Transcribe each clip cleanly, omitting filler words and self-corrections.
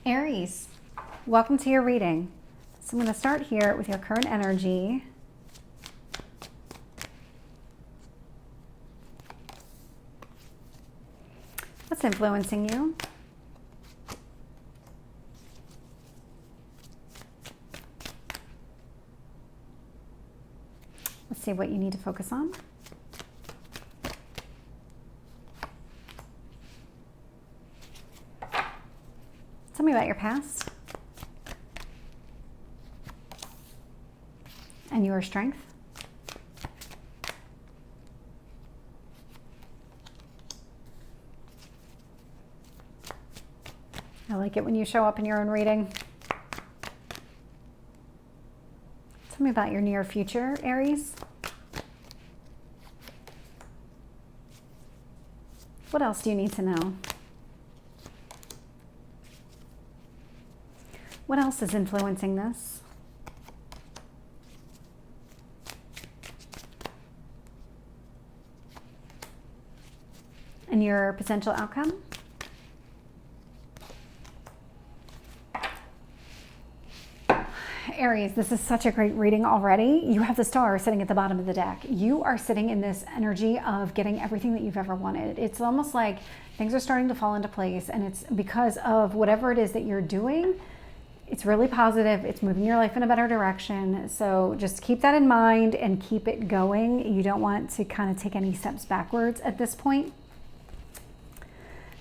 Aries, welcome to your reading. So I'm going to start here with your current energy. What's influencing you? Let's see what you need to focus on. Tell me about your past and your strength. I like it when you show up in your own reading. Tell me about your near future, Aries. What else do you need to know? What else is influencing this? And your potential outcome? Aries, this is such a great reading already. You have the star sitting at the bottom of the deck. You are sitting in this energy of getting everything that you've ever wanted. It's almost like things are starting to fall into place, and it's because of whatever it is that you're doing. It's really positive. It's moving your life in a better direction. So just keep that in mind and keep it going. You don't want to kind of take any steps backwards at this point.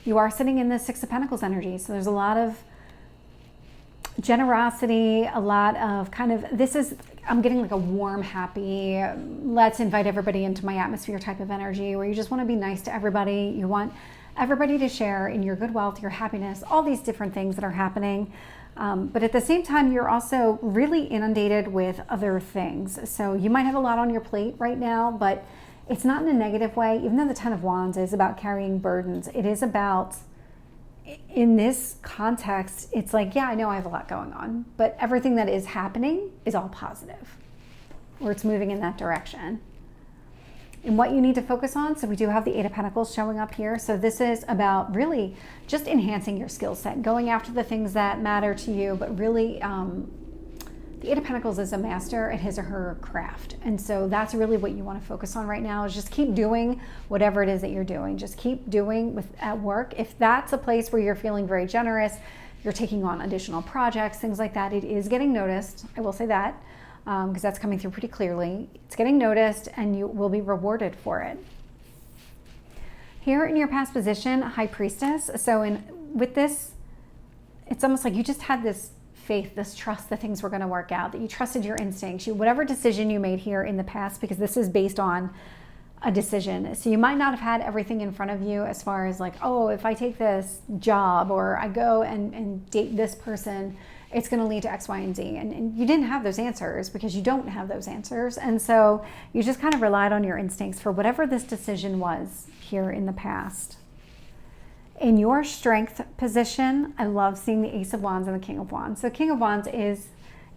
You are sitting in the Six of Pentacles energy. So there's a lot of generosity, a lot of kind of, I'm getting like a warm, happy, let's invite everybody into my atmosphere type of energy where you just want to be nice to everybody. You want everybody to share in your good wealth, your happiness, all these different things that are happening. But at the same time, you're also really inundated with other things. So you might have a lot on your plate right now, but it's not in a negative way. Even though the Ten of Wands is about carrying burdens, it is about, in this context, it's like, yeah, I know I have a lot going on, but everything that is happening is all positive, or it's moving in that direction. And what you need to focus on, so we do have the Eight of Pentacles showing up here. So this is about really just enhancing your skill set, going after the things that matter to you, but really the Eight of Pentacles is a master at his or her craft. And so that's really what you want to focus on right now, is just keep doing whatever it is that you're doing. Just keep doing at work. If that's a place where you're feeling very generous, you're taking on additional projects, things like that, it is getting noticed. I will say that. Because that's coming through pretty clearly. It's getting noticed and you will be rewarded for it. Here in your past position, High Priestess. So with this, it's almost like you just had this faith, this trust that things were going to work out, that you trusted your instincts, whatever decision you made here in the past, because this is based on a decision. So you might not have had everything in front of you as far as like, oh, if I take this job or I go and date this person, it's going to lead to X, Y, and Z. And you didn't have those answers because you don't have those answers. And so you just kind of relied on your instincts for whatever this decision was here in the past. In your strength position, I love seeing the Ace of Wands and the King of Wands. So King of Wands is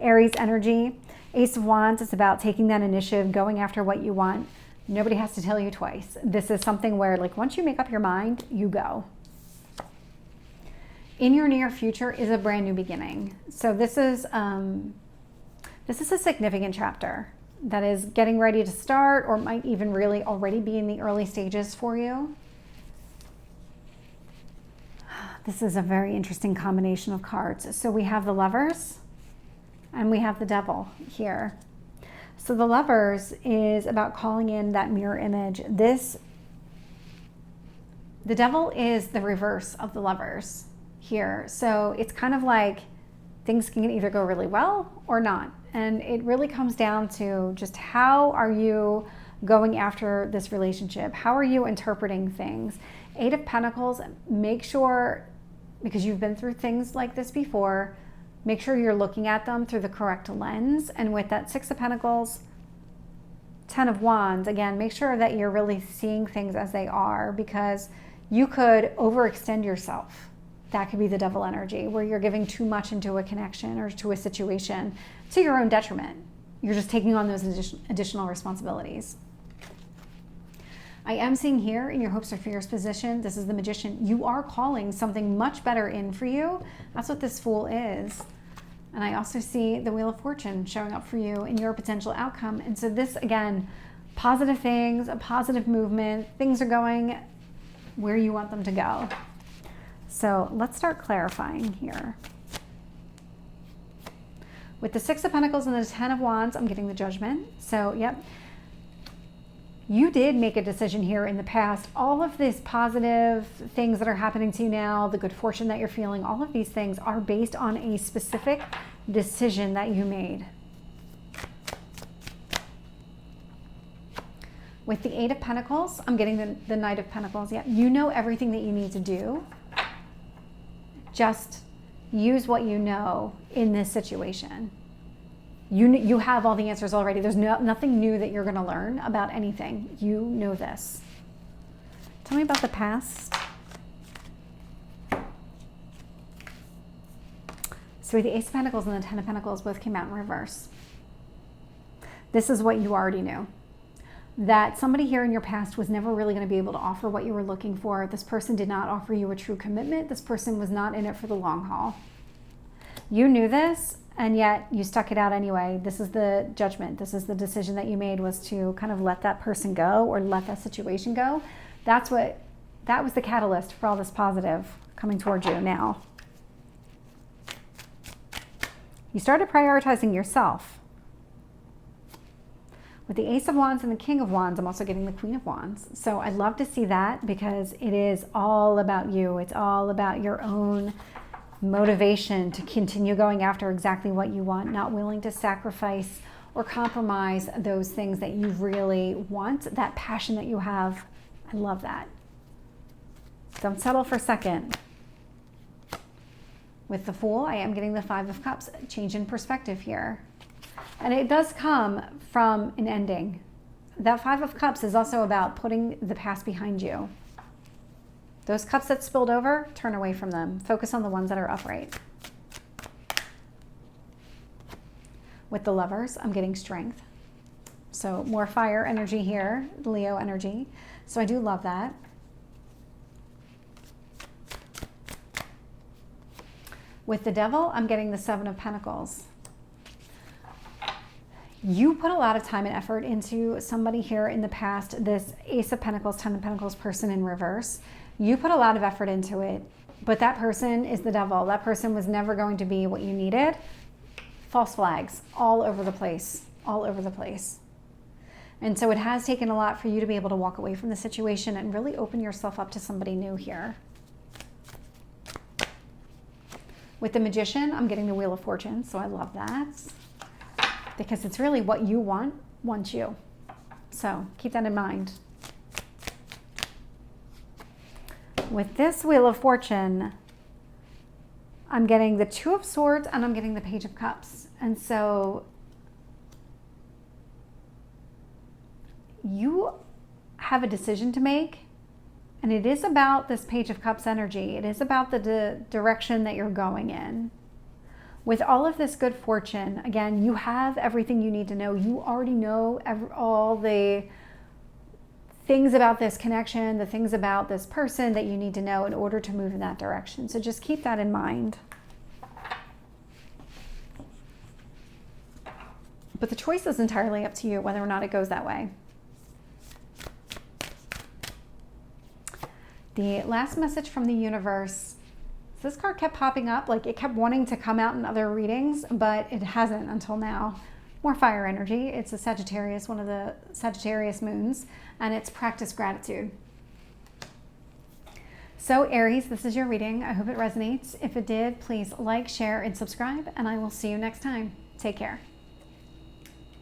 Aries energy. Ace of Wands is about taking that initiative, going after what you want. Nobody has to tell you twice. This is something where, like, once you make up your mind, you go. In your near future is a brand new beginning. So this is a significant chapter that is getting ready to start, or might even really already be in the early stages for you. This is a very interesting combination of cards. So we have the Lovers and we have the Devil here. So the Lovers is about calling in that mirror image. The Devil is the reverse of the Lovers here. So it's kind of like things can either go really well or not. And it really comes down to just how are you going after this relationship? How are you interpreting things? Eight of Pentacles, make sure, because you've been through things like this before, make sure you're looking at them through the correct lens. And with that Six of Pentacles, Ten of Wands, again, make sure that you're really seeing things as they are, because you could overextend yourself. That could be the Devil energy, where you're giving too much into a connection or to a situation to your own detriment. You're just taking on those additional responsibilities. I am seeing here in your hopes or fears position, this is the Magician. You are calling something much better in for you. That's what this Fool is. And I also see the Wheel of Fortune showing up for you in your potential outcome. And so this, again, positive things, a positive movement, things are going where you want them to go. So let's start clarifying here. With the Six of Pentacles and the Ten of Wands, I'm getting the Judgment. So, yep. You did make a decision here in the past. All of these positive things that are happening to you now, the good fortune that you're feeling, all of these things are based on a specific decision that you made. With the Eight of Pentacles, I'm getting the Knight of Pentacles. Yeah, you know everything that you need to do. Just use what you know in this situation. You have all the answers already. There's nothing new that you're going to learn about anything. You know this. Tell me about the past. So the Ace of Pentacles and the Ten of Pentacles both came out in reverse. This is what you already knew. That somebody here in your past was never really going to be able to offer what you were looking for. This person did not offer you a true commitment. This person was not in it for the long haul. You knew this, and yet you stuck it out anyway. This is the Judgment. This is the decision that you made, was to kind of let that person go or let that situation go. That was the catalyst for all this positive coming towards you now. You started prioritizing yourself. With the Ace of Wands and the King of Wands, I'm also getting the Queen of Wands. So I love to see that, because it is all about you. It's all about your own motivation to continue going after exactly what you want, not willing to sacrifice or compromise those things that you really want, that passion that you have. I love that. Don't settle for second. With the Fool, I am getting the Five of Cups. Change in perspective here. And it does come from an ending. That Five of Cups is also about putting the past behind you. Those cups that spilled over, turn away from them. Focus on the ones that are upright. With the Lovers, I'm getting Strength. So more fire energy here, Leo energy. So I do love that. With the Devil, I'm getting the Seven of Pentacles. You put a lot of time and effort into somebody here in the past, this Ace of Pentacles, Ten of Pentacles person in reverse. You put a lot of effort into it, but that person is the devil. That person was never going to be what you needed. False flags all over the place, all over the place. And so it has taken a lot for you to be able to walk away from the situation and really open yourself up to somebody new here. With the Magician, I'm getting the Wheel of Fortune, so I love that, because it's really what you want you. So keep that in mind. With this Wheel of Fortune, I'm getting the Two of Swords and I'm getting the Page of Cups. And so you have a decision to make, and it is about this Page of Cups energy. It is about the direction that you're going in. With all of this good fortune, again, you have everything you need to know. You already know all the things about this connection, the things about this person that you need to know in order to move in that direction. So just keep that in mind. But the choice is entirely up to you whether or not it goes that way. The last message from the universe. This card kept popping up, like it kept wanting to come out in other readings, but it hasn't until now. More fire energy. It's a Sagittarius, one of the Sagittarius moons, and it's practice gratitude. So Aries, this is your reading. I hope it resonates. If it did, please like, share, and subscribe, and I will see you next time. Take care.